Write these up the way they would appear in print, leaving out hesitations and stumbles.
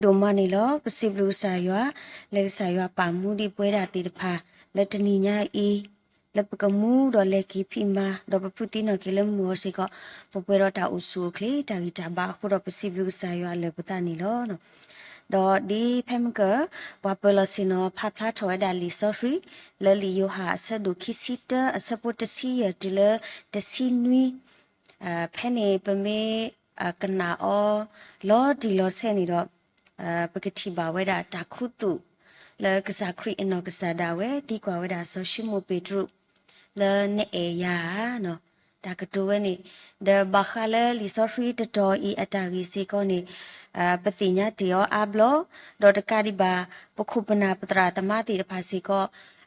đồ mà này lo bác sĩ blue sai quá lấy sai quá bám mu đi bơi ra tì pha lấy tên nhà y lấy bậc mu đó lấy kí phi mà đó bậc phụ tin nó cái lấy mua sẽ có bậc bơi ra ta usu kli ta cái ta ba khu đó bác sĩ blue sai quá lấy bậc ta này lo nó đó đi phèm cỡ và bơi là xin nó pha pha thôi đã lý so free lấy lý do hạ sẽ đủ khí xịt sẽ bớt xí ở đây là xí nuôi phèn này bên mẹ cái nào lo đi lo xe này đóปกติบ่าวดาตาคุตุแล้วก็สักครีนก็สัดาเวตีกว่าเวดาโซชิโมเปตรุแล้วเนเอยาเนาะตากตัวนี่เดบาคาเลลิซอฟรีตตออีอัตากิสิกอนี่ปฏิญญาติยออาบลอดอตกาดิบาปคุปนาปตราตมาติภาสิกอ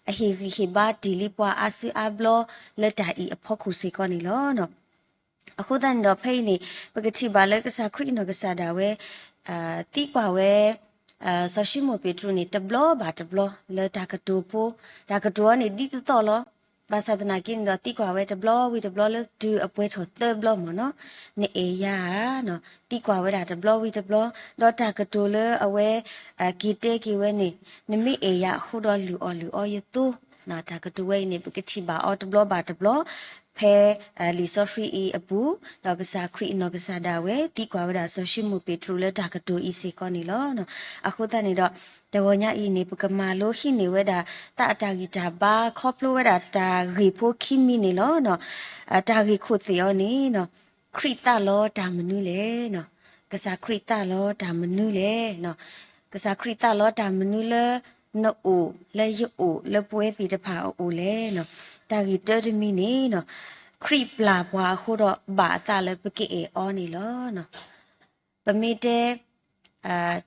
อหิหิบาดิลิปวาอาซิอาบลอเลตาอีอพอคุสิกอนี่ลอเนาะအခုတန်တော့ဖိနေပကတိပါလဲကစားခရီနကစားတာဝဲတီကွာဝဲဆရှိမပီထရနီတဘလဘာတဘလလဲတာကတူပိုတာကတူကနေဒီတော့လောဘာသာတနာကင်းတော့တီကွာဝဲတဘလဝီတဘလလဲဒူအပွဲထော်သဘလမနော်နေအေယာနော်တီကွာဝဲတာတဘလဝီတဘလတော့တာကတူလဲအဝဲကီတဲကီဝဲနေနမိအေယာခုတော့လူအော်ယတူနာတာကတူဝဲနေပကတိပါအော်တဘလဘာတဘလဖဲလီဆိုဖရီအပူတော့ကစားခရီနော်ကစားဒါဝဲတီကွာဝဒါဆိုရှိမှုပေထရူလက်တာကတူအီစီကောနီလောနော်အခုတန်နေတော့တဝညာအီနေပကမာလို့ခိနေဝဲတာတာအတာဂီတာဘာခေါပလိုဝဲတာတာရီဖိုခိမီနေလောနော်တာဂီခုသီယောနီနော်ခရီတာလောတာမနူးလေနော်ကစားခရီတာလောတာမနူးလေနော်ကစားခရီတာလောတာမနူးလေနော်အိုလေယိုလေပွဲစီတဖာအိုလေနော်တာဂီတရမီနေနော်ခရီပလာပွားခိုတော့ဘာတာလေပကေအောနီလောနော်ပမီတဲ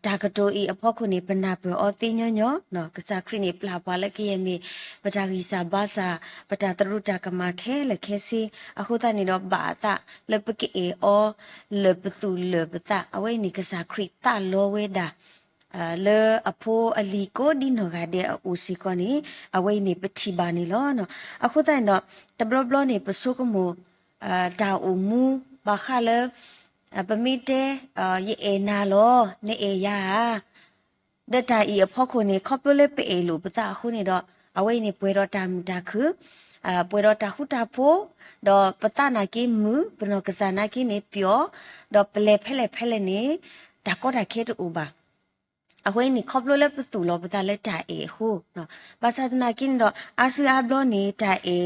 တာကတိုအီအဖို့ခုနေပနာပအောတိညညနော်ကစားခရီနေပလာပွားလေကေယမီပတာဂီစာဘာစာပတာတရုတာကမခဲလေခဲစီအခုတနေတော့ဘာတာလေပကေအောလေပသူလေပတာအဝိနေကစားခရီတာလောဝဲတာလေအဖိုးအလီကိုဒီနော်ကတဲ့ဦးစီကောနေအဝိနေပတိပါနေလောနော်အခုတိုင်တော့တဘလဘလနေပစုကမူတာအူမူဘာခါလေပမီတဲယေအနာလောနေအေယာဒတာဤအဖို့ခုနေခေါပလလေပေလူပတာခုနေတော့အဝိနေပွဲတော့တာမူတာခုပွဲတော့တာခုတာဖို့တော့ပတနာကိမူဘနောကစားနာကိနေပြောတော့ပလေဖဲလေနေတာကောတာခဲတူပါအဝိနေခေါပလိုလက်ပစုလောပတာလက်တာအေဟုနော်ဘာသာနာကင်းတော့အာစီအဘလောနေတာအေ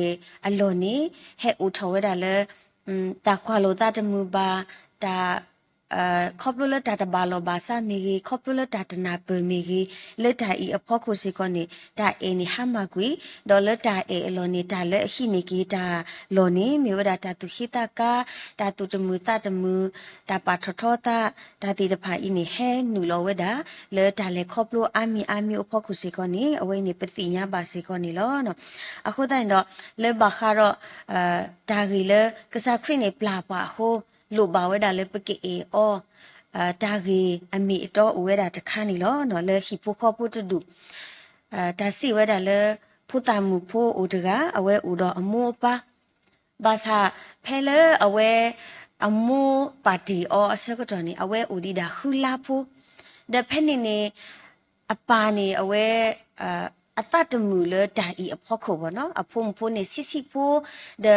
အလောနေဟဲ့ဦးထောဝဲတာလဲတာခွာလိုတာတမူပါတာခေါပလိုလက်တာတဘာလောဘာစာမီကြီးခေါပလိုလက်တာတနာပမီကြီးလက်တာဤအဖို့ခုစီကောနေတာအေနေဟမကွီဒေါ်လက်တာအေအလောနေတာလက်ဟိနေကြီးတာလောနေမြေဝဒတာသူခိတာကာတာသူတမူတာတာပါထထောတာတာတိတဖာဤနေဟဲနူလောဝဒလက်တာလေခေါပလိုအမီအဖို့ခုစီကောနေအဝိနေပတိညာပါစီကောနေလောနော်အခုတိုင်တော့လက်ဘာခါတော့တာဂီလေကစားခရနေပလာပါဟိုလူပါဝဲတာလေပကေအောတာဂီအမီတော့ဝဲတာတခါနေလောနော်လေဟီပိုခေါပုတဒုတာစီဝဲတာလေဖူတာမူဖိုးဦးတကအဝဲဦးတော့အမောပါဘာသာဖဲလေအဝဲအမောပါတီအောအစကတော့နေအဝဲဦးဒီတာခူလာဖိုးဒဖဲနေနေအပါနေအဝဲအတတမူလေတာဤအဖို့ခေါ်ဘောနော်အဖုံဖိုးနေစီဖိုးဒ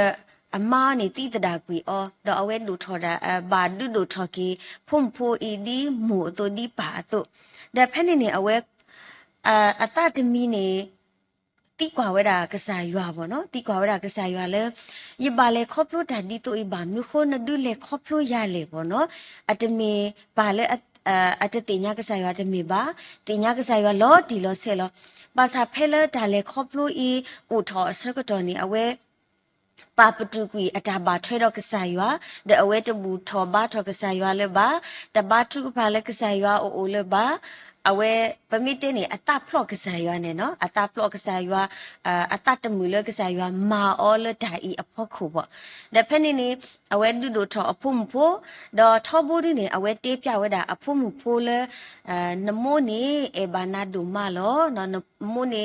အမားနေတိတဒါကွီအောတော့အဝဲလူထော်တာဘာဒုထော်ကီဖုံဖိုအီဒီမူတိုဒီပါတိုဒါဖက်နေအဝဲအတတမီနေတိကွာဝဲတာကစားရွာပေါ့နော်တိကွာဝဲတာကစားရွာလဲရပါလေခေါပလိုတာဒီတိုအီဘာမြခိုနဒုလေခေါပလိုရလေပေါ့နော်အတမီပါလေအတတိညာကစားရွာတမီပါတိညာကစားရွာလောဒီလောဆဲလောဘာသာဖဲလဲဒါလေခေါပလိုအီဦးထော်အစကတော့နေအဝဲပါပတူကွီအတာဘာထွဲတော့ကစားရွာတဲ့အဝဲတဘူထော်ဘာထော်ကစားရွာလဲပါတဘာထုပါလဲကစားရွာအိုလဲပါအဝဲပမီတဲနေအတဖလော့ကစားရွာနေနော်အတဖလော့ကစားရွာအတတမူလဲကစားရွာမာအောလဒိုင်အဖို့ခုပေါ့ဒါဖက်နေနေအဝဲဒုထော်အဖို့မဖို့တော့ထော်ဘူးဒီနေအဝဲတေးပြဝဲတာအဖို့မဖို့လဲနမိုးနေအေဘာနာဒူမာလောနော်နမိုးနေ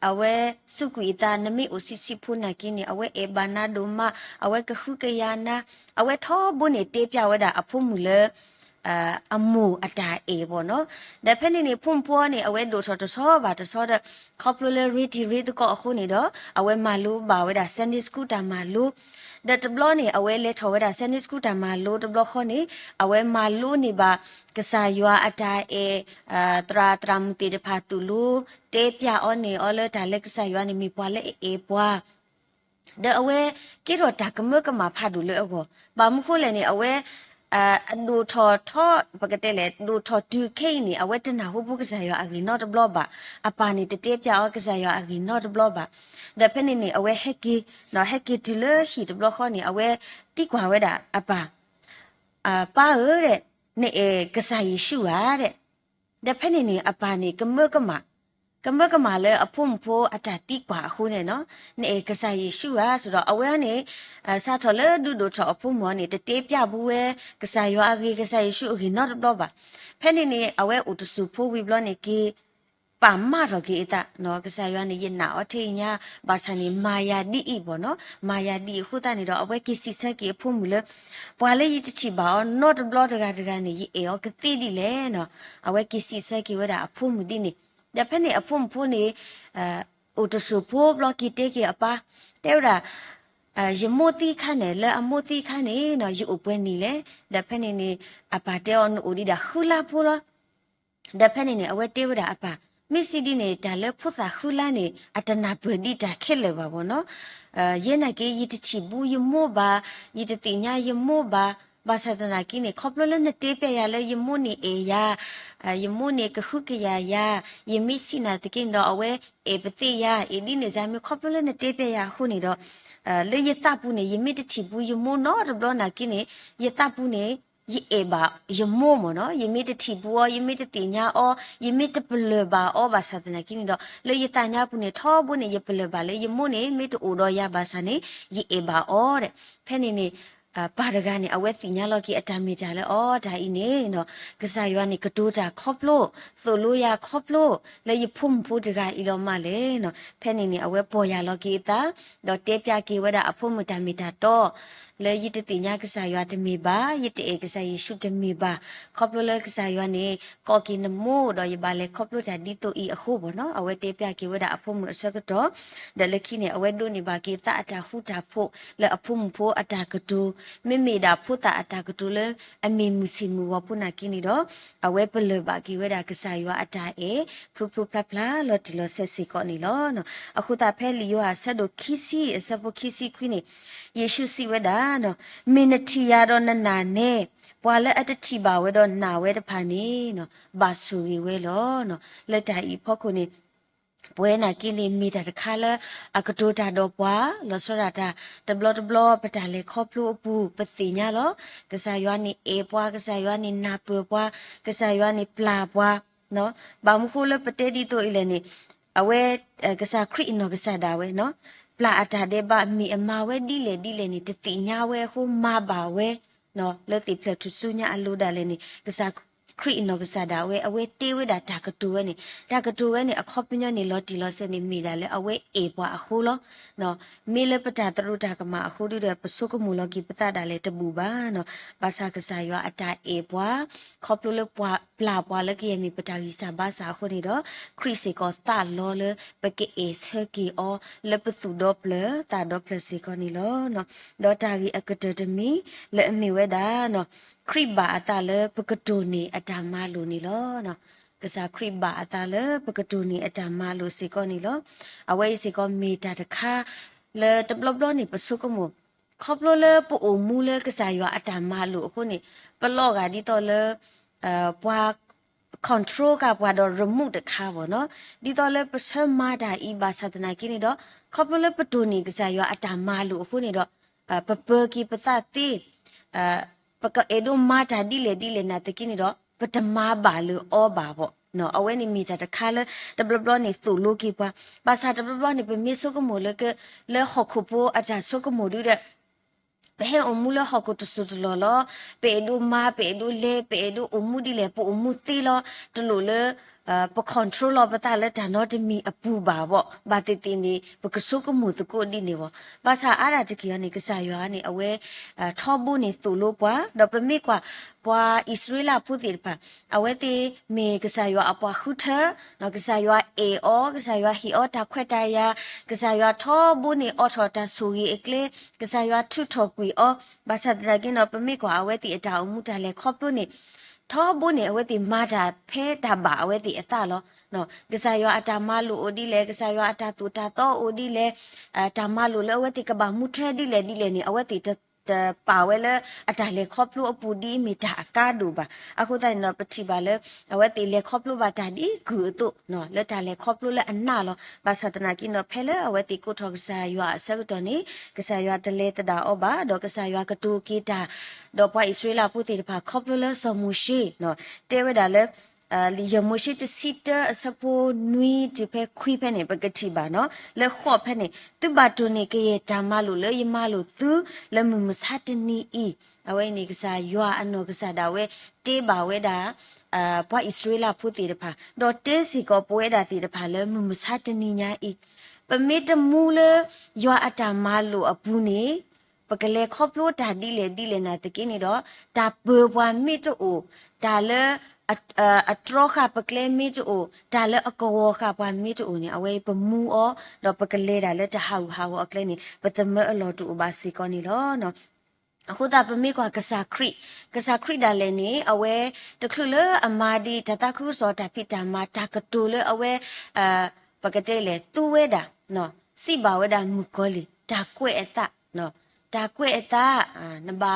အဝဲစုကွီတာနမိအိုစီစီဖို့နာကင်းနေအဝဲအေဘာနာဒူမာအဝဲကခုကယာနာအဝဲထော်ဘူးနေတေးပြဝဲတာအဖို့မူလဲ အမိုအတာအေပေါ့နော်ဒါဖက်နေနေဖုန်ပေါ်နေအဝဲဒိုထော်တဆောဘာတဆောတဲ့ popular read read ကိုအခုနေတော့အဝဲမာလူဘာဝဲဒါ Sunday school တာမာလူဒါတဘလနေအဝဲလဲထော်ဝဲဒါ Sunday school တာမာလူတဘလခေါနေအဝဲမာလူနေပါကစားရွာအတာအေတရာတရာမူတီတဖာတူလူတေးပြအောနေအော်လဲဒါလက်ကစားရွာနေမိပွားလဲအေးပွားဒါအဝဲကိရောတာကမကမဖာဒူလေအောဘာမခိုးလဲနေအဝဲဒူထော်ထော်ပကတဲ့လေဒူထော်တူခိနေအဝဲတနာဟုတ်ဘူးကစားရအဂီ not block ပါအပါနေတတေးပြောက်ကစားရအဂီ not block ပါဒါဖက်နေနေအဝဲဟက်ကီနော်ဟက်ကီတူလဟီတဘလခေါနေအဝဲတိကွာဝဲတာအပါပါရတဲ့နေကစားရရှူရတဲ့ဒါဖက်နေနေအပါနေကမကမလဲအဖုံဖိုးအတတိကွာအခုနဲ့နော်နေကစားရရှူရဆိုတော့အဝဲနေစာထော်လဲဒူဒိုထော်အဖုံမောနေတတေးပြဘူးဝဲကစားရအဂီကစားရရှူအဂီ not block ပါဖက်နေနေအဝဲဥတစုဖိုးဝီဘလနေကေပါမတော့ကေတာနော်ကစားရနေရနာအထေညာဘာစနေမာယာဒီဤပေါ့နော်မာယာဒီခုတနေတော့အဝဲကေစီဆက်ကေဖုံမူလဲပွာလေရတချီပါ not block တကနေအေကတိဒီလဲနော်အဝဲကေစီဆက်ကေဝဲတာအဖုံမူဒီနေဒါဖက်နေအဖုံဖုံနေဥတစုဖိုးဘလော့ကီတေကေအပါတဲရယမိုတိခနဲ့လဲအမိုတိခနဲ့နော်ယူအပွဲနေလဲဒါဖက်နေနေအပါတဲအောင်ဦးဒီဒါခူလာဖိုးလားဒါဖက်နေနေအဝဲတေဝဒါအပါမစ်စီဒီနေတာလဲဖုသာခူလာနေအတနာပဒီတာခက်လဲပါဘောနော်ရဲနာကေယီတချီဘူးယမိုပါယီတတိညာယမိုပါဘာသာတနာကိနေခေါပလလနဲ့တေးပြရလဲယမိုနေအေယာယမိုနေကခုကရယာယမီစီနာတကိန်တော့အဝဲအေပတိယာအဒီနေဇာမခေါပလလနဲ့တေးပြရခုနေတော့လေယတပူနေယမီတချီဘူးယမိုနော်ဘလနာကိနေယတပူနေယအေဘာယမိုမနော်ယမီတချီဘူးယမီတတိညာအောယမီတပလဘာအောဘာသာတနာကိနေတော့လေယတညာပူနေထောဘူးနေယပလဘာလေယမိုနေမီတူတော့ရဘာသာနေယအေဘာအောတဲ့ဖဲနေနေပါရကနေအဝဲစီညာလော်ကီအတမီကြလဲအော်ဒါဤနေနော်ကစားရွာနေကတိုးတာခေါပလို့ဆိုလိုရခေါပလို့လေယဖုံဖူတကဤလောမလဲနော်ဖဲနေနေအဝဲပေါ်ရလော်ကီတာတော့တေပြကေဝဒအဖုံမတမီတာတော့လေယတတိညာကစားရွာတမီပါယတအေကစားယရှုတမီပါခေါပလို့လေကစားရွာနေကော်ကီနမို့တော့ယပါလေခေါပလို့တာဒီတိုဤအခုပေါ့နော်အဝဲတေပြကေဝဒအဖုံမအစကတော့ဒလခိနေအဝဲဒုန်နေပါကေတာအတာဖူတာဖို့လေအဖုံဖိုအတာကတူမေမေဒါဖုတာအတာကတူလေအမေမူစီမူဝပုနာကိနေတော့အဝဲပလဘာကေဝဒကစားရွာအတာအေဖရူဖရူဖလာဖလာလော်တီလော်ဆက်စီကောနေလောနော်အခုတာဖဲလီယောဟာဆက်တို့ခီစီဆပ်ဖို့ခီစီခွိနေယေရှုစီဝဒနော်မင်းတီရတော့နနာနဲ့ပွာလဲအတတိပါဝဲတော့နာဝဲတဖာနေနော်ဘာဆူဝဲလောနော်လက်တိုင်ဖို့ခုနေပွဲနာကိနေမီတာတခါလဲအကတိုတာတော့ပွာလောစရတာတဘလပတာလေခေါပလို့ပူပတိညာလောကစားရွာနေအေပွာကစားရွာနေနာပွာကစားရွာနေပလာပွာနော်ဘာမခုလဲပတဲဒီတို့အလဲနေအဝဲကစားခရစ်နော်ကစားတာဝဲနော်ပလာအတာတဲ့ဘာမီအမဝဲဒီလေနေတတိညာဝဲဟိုမပါဝဲနော်လက်တိဖလက်သူစုညာအလိုဒါလေနေကစားခရီနော်ကစားတာဝဲအဝဲတေးဝဲတာတာကတူဝဲနေတာကတူဝဲနေအခေါပညာနေလော်တီလော်စနေမိတာလေအဝဲအေပွားအခုလောနော်မေလပတာတရုတာကမအခုတို့တဲ့ပစုကမူလော်ကီပတာတာလေတပူပါနော်ဘာသာကစားရွာအတာအေပွားခေါပလိုလပွားပလာပွားလကီမီပတာကြီးစာဘာသာခုနေတော့ခရီစီကောတာလော်လပကေအေဆကီအောလပစုဒေါပလတာဒေါပလစီကောနီလောနော်ဒေါ်တာကြီးအကတတမီလေအမီဝဲတာနော်ခရိဘာအတာလေပကတိုနီအတာမလိုနီလောနော်ကစားခရိဘာအတာလေပကတိုနီအတာမလိုစီကောနီလောအဝဲစီကောမီတာတခါလေတဘလဘလနီပစုကမခေါပလိုလေပအိုမူလေကစားရွာအတာမလိုအခုနေပလော့ကဒီတော့လေပွား control ကပွားတော့ remote တခါပေါ့နော်ဒီတော့လေပစမတာဤဘာသာတနာကိနေတော့ခေါပလိုလေပတိုနီကစားရွာအတာမလိုအခုနေတော့ပပကီပသတိပကအေဒိုမာတာဒီလေနာတကိနေတော့ပတမပါလို့အောပါပေါ့နော်အဝဲနေမိတာတခါလဲတဘလဘလနေသူလိုကိပါဘာသာတဘလဘလနေပမီဆုကမိုလကလဲခခုပိုအတာဆုကမိုဒူတဲ့ဘဲအမှုလဟကုတဆုတလောလပေဒူမာပေဒူလေပေဒူအမှုဒီလေပူအမှုသီလောတလူလေ ปคอนโทรลอบตาเลตานอดมีอปูบาบ่บาติตินี่ปกสุกมุตโกดินี่บ่ภาษาอาราตะกี้นี่กษายอนี่อเวทอบุนี่ตุโลปวาดอปมิกว่าปวาอิสราเอลพูติปะอเวติเมกษายออปวาหุเถนอกษายอเออกษายอฮิออตาควตายากษายอทอบุนี่ออทอตาสุฮีเอกเลกษายอทุทอกุยอภาษาตะกี้นอปมิกว่าอเวติอตาอุมุตาเลคอปลุนี่ท้อบุเนี่ยเวติมาดาเพดาบาเวติอตาลอเนาะกษายออาตามาลูโอดีเลกษายออาตาตุตาโตโอดีเลตามาลูเลเวติกบามุเทดีเลดีเลนี่อเวติตป่าเวลอาจารย์เลครอบลูอปูดีมีตาอากาดูบะอะคุตาเนาะปฏิบาเลอเวติเลครอบลูบาตาดีกือตุเนาะเลตาเลครอบลูเลอันนาลอบาสัตนากินเนาะเพลอเวติกุทอกษายออสักตอนี้กษายอตะเลตดาอบาดอกษายอกตูกีตาดอกปาอิสราเอลผู้ติพาครอบลูเลสมุชีเนาะเตเวดาเลลียมุชิตสิตสะโพนุยจิเพคุยเพเนปกติบาเนาะเลขอบเพเนตุบาตุนี่เกยจามาลุเลยยมาลุตุเลมุมสัตนีอีเอาไว้นี่ก็สายยัวอันโนก็สาดาเวเตบาเวดาพออิสราเอลพูดติดพาดอเตสิก็ป่วยดาติดพาเลมุมสัตนีญาอีปะเมตมูเลยัวอัตามาลุอปูนี่ปะกะเลครอบลูตาดีเลนาตะกินี่ดอตาเปบวามิตโอตาเลอัตรอค่ะปะเกลมิจูดาเลอกวอค่ะปานมิจูนี่เอาไว้ปมูอดอปะเกลดาเลจะหาวอเกลนี่ปะตะเมอลอตูบาสิกอนี่ลอเนาะအခုဒါပမိကွာကစားခရိဒါလည်းနေအဝဲတခုလအမာဒီတတခုစောတာဖိတာမာတာကတူလအဝဲပကတဲ့လေသူဝဲတာနော်စိပါဝဲတာမူကောလီတာကွဲ့အတနော်တာကွဲ့အတနဘာ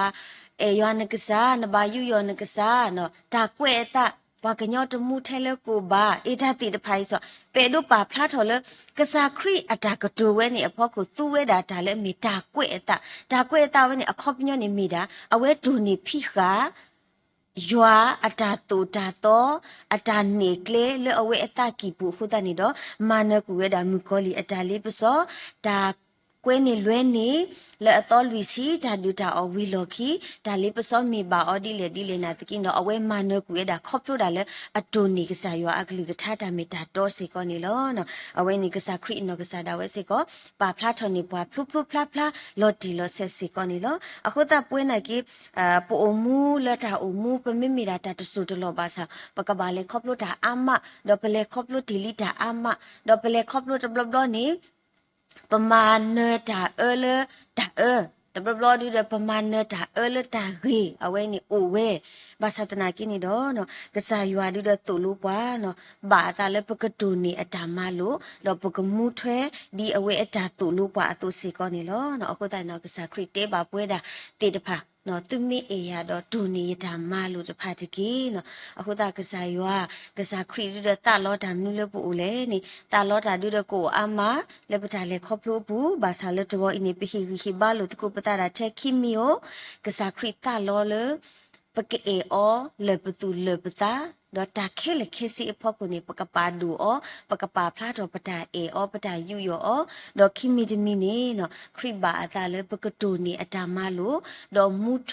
ယောနကစားနဘာယူယောနကစားနော်တာကွဲ့အတปากญอตมูเทเลกูบาเอทาติตะไพซอเปดุปาพลาทอเลกษาครีอตากะตูเวนี่อพอกูซูเวดาตาเลมีตาเกวตาตาเกวตาเวนี่อคอบญอนี่มีดาอเวดูนี่พิขายัวอัตาตูตาโตอัตาเนกเลเลอเวอตากีปูขุตานี่ดอมาเนกูเวดามุกอลีอัตาเลปซอตาကွဲနေလွဲနေလဲအတော်လူစီဓာဒူတာအဝီလော်ခီဒါလေးပစောမီပါအော်ဒီလေနာတကိနော်အဝဲမနကူရတာခေါပလို့တာလဲအတူနေကစားရွာအကလူကထားတာမီတာတော့စီကောနေလောနော်အဝဲနေကစားခရီနော်ကစားတာဝဲစီကောပါဖလားထော်နေပွားဖလုဖလားလော်တီလော်ဆက်စီကောနေလောအခုတာပွဲနိုင်ကီပိုအမူလက်တာအမူပမမီတာတဆူတလောပါစာပကပါလေခေါပလို့တာအမတော့ပလေခေါပလို့တီလီတာအမတော့ပလေခေါပလို့တဘလနေประมาณเนตาเลตาแต่บลอดูเดประมาณเนตาเลตาเรเอาไว้นี่โอเวบาสัตนากินี่ดอเนาะกษายัวดูเดตุลูปวาเนาะบาตาเลปกตูนี่อตามาโลดอปกมูเทดีเอาไว้อตาตุลูปวาอตุสิกอนี่ลอเนาะအခုတိုင်เนาะกษาคริเตบาป่วยดาติตะพาနော်သူမိအေရတော့ဒူနေတာမလို့တဖတ်တကြီးနော်အခုတာကစားရွာကစားခရီးရတာလောတာနုလပူလေနေတာလောတာဒူရကိုအမလက်ပတာလေခေါပလို့ဘူးဘာသာလတော့အင်းပိခိဘာလို့တကူပတာတာချက်ခိမီယိုကစားခရီးတာလောလေပကေအောလေပတူလေပတာดอตาเคเลเคสิพอกุนี่ปกปาดูอปกปาพลาดอปตาเออปตายูยอดอคิมิดมินี่เนาะคริบาอาตาเลปกตูนี่อตามาโลดอมูเท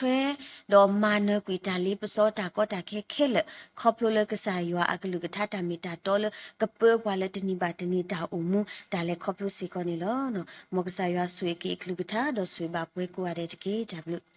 ดอมาเนกุยตาลีปซอตาก็ตาเคเลคอพโลเลกษายัวอะกลุกทาตามิตาตอเลกะเปวาเลตนิบาตนิตาอุมูตาเลคอพโลสิกอนี่ลอเนาะมกษายัวสวยเกกลุกทาดอสวยบาปวยกัวเรจเกจับลุ